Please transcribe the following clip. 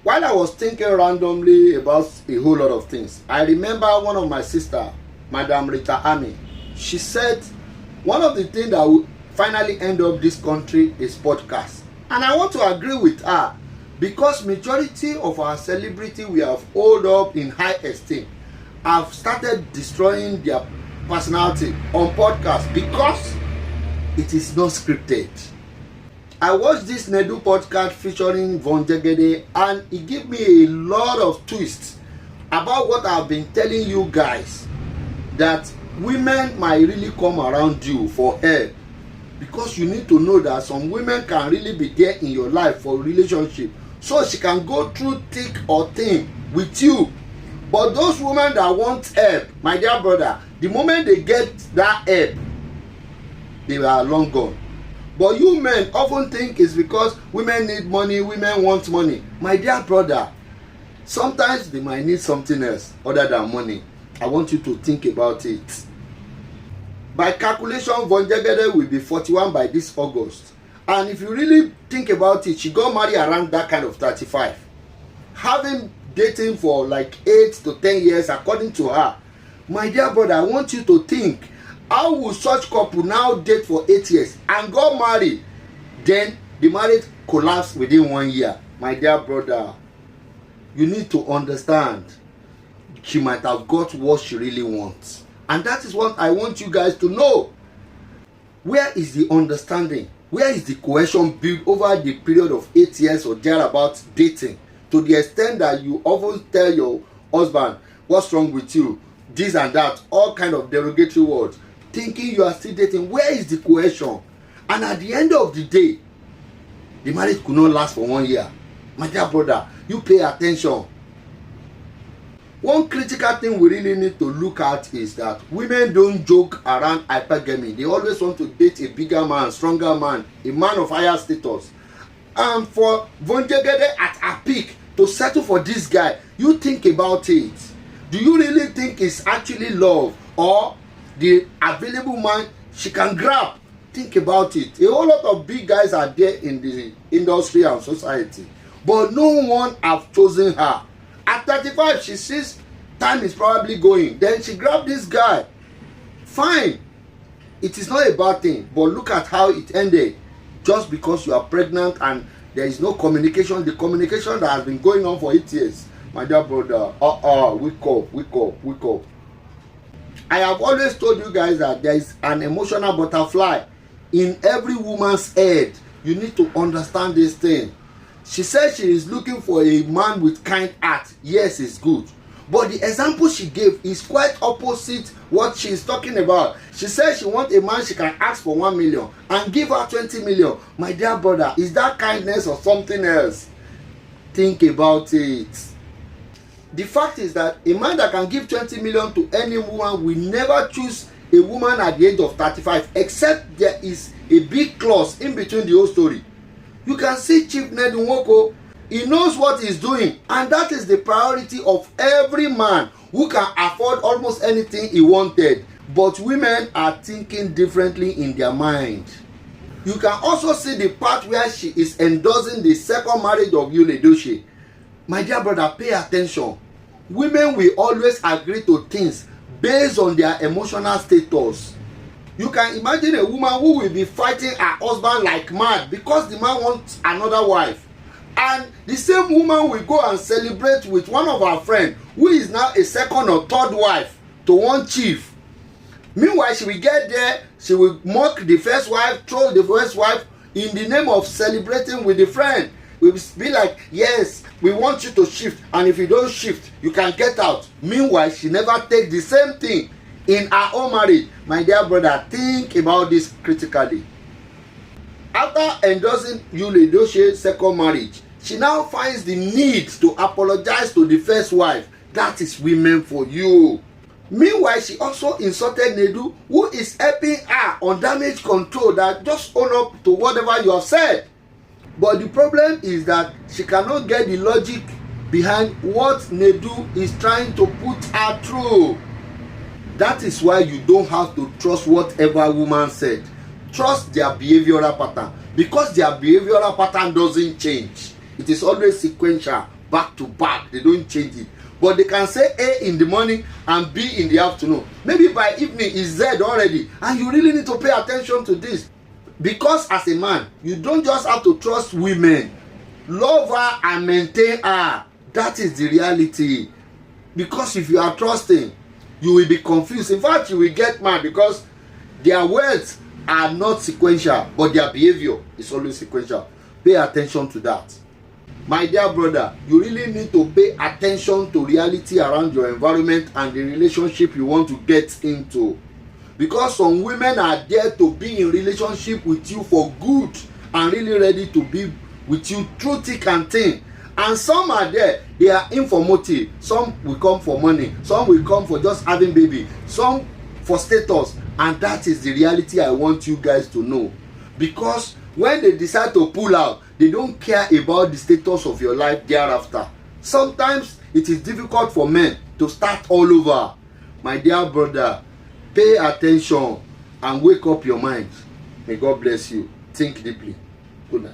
While I was thinking randomly about a whole lot of things, I remember one of my sister, Madam Rita Ami. She said one of the things that will finally end up this country is podcast. And I want to agree with her, because majority of our celebrity we have hold up in high esteem have started destroying their personality on podcast because it is not scripted. I watched this Nedu podcast featuring Von Jegede, and it gave me a lot of twists about what I've been telling you guys, that women might really come around you for help, because you need to know that some women can really be there in your life for relationship, so she can go through thick or thin with you. But those women that want help, my dear brother, the moment they get that help, they are long gone. But you men often think it's because women need money, women want money. My dear brother, sometimes they might need something else other than money. I want you to think about it. By calculation, Von Jegede will be 41 by this August. And if you really think about it, she got married around that kind of 35. Having dating for like 8 to 10 years according to her. My dear brother, I want you to think, how will such couple now date for 8 years and got married, then the marriage collapsed within 1 year? My dear brother, you need to understand, she might have got what she really wants. And that is what I want you guys to know. Where is the understanding? Where is the cohesion built over the period of 8 years or thereabouts dating, to the extent that you often tell your husband, what's wrong with you, this and that, all kind of derogatory words, thinking you are still dating? Where is the cohesion? And at the end of the day, the marriage could not last for 1 year. My dear brother, you pay attention. One critical thing we really need to look at is that women don't joke around hypergamy. They always want to date a bigger man, stronger man, a man of higher status. And for Von Jegede at her peak to settle for this guy, you think about it. Do you really think it's actually love, or the available man she can grab? Think about it. A whole lot of big guys are there in the industry and society, but no one have chosen her. At 35, she sees time is probably going, then she grabbed this guy. Fine, it is not a bad thing, but look at how it ended. Just because you are pregnant and there is no communication, the communication that has been going on for 8 years. My dear brother, wake up. I have always told you guys that there is an emotional butterfly in every woman's head. You need to understand this thing. She said she is looking for a man with kind heart. Yes, it's good. But the example she gave is quite opposite what she is talking about. She said she wants a man she can ask for 1 million and give her 20 million. My dear brother, is that kindness or something else? Think about it. The fact is that a man that can give 20 million to any woman will never choose a woman at the age of 35, except there is a big clause in between the whole story. You can see Chief Ned Nwoko. He knows what he's doing, and that is the priority of every man who can afford almost anything he wanted. But women are thinking differently in their mind. You can also see the part where she is endorsing the second marriage of Yul Edochie. My dear brother, pay attention. Women will always agree to things based on their emotional status. You can imagine a woman who will be fighting her husband like mad because the man wants another wife. And the same woman will go and celebrate with one of her friends who is now a second or third wife to one chief. Meanwhile, she will get there, she will mock the first wife, troll the first wife in the name of celebrating with the friend. We will be like, yes, we want you to shift, and if you don't shift, you can get out. Meanwhile, she never takes the same thing in her own marriage. My dear brother, think about this critically. After endorsing Yul Edochie's second marriage, she now finds the need to apologize to the first wife. That is women for you. Meanwhile, she also insulted Nedu, who is helping her on damage control, that just own up to whatever you have said. But the problem is that she cannot get the logic behind what Nedu is trying to put her through. That is why you don't have to trust whatever woman said. Trust their behavioral pattern, because their behavioral pattern doesn't change. It is always sequential, back to back. They don't change it. But they can say A in the morning and B in the afternoon. Maybe by evening it's Z already. And you really need to pay attention to this. Because as a man, you don't just have to trust women. Love her and maintain her. That is the reality. Because if you are trusting, you will be confused. In fact, you will get mad because their words are not sequential, but their behavior is always sequential. Pay attention to that. My dear brother, you really need to pay attention to reality around your environment and the relationship you want to get into. Because some women are there to be in relationship with you for good and really ready to be with you through thick and thin. And some are there, they are informative. Some will come for money, some will come for just having baby, some for status. And that is the reality I want you guys to know. Because when they decide to pull out, they don't care about the status of your life thereafter. Sometimes it is difficult for men to start all over. My dear brother, pay attention and wake up your mind. May God bless you. Think deeply. Good night.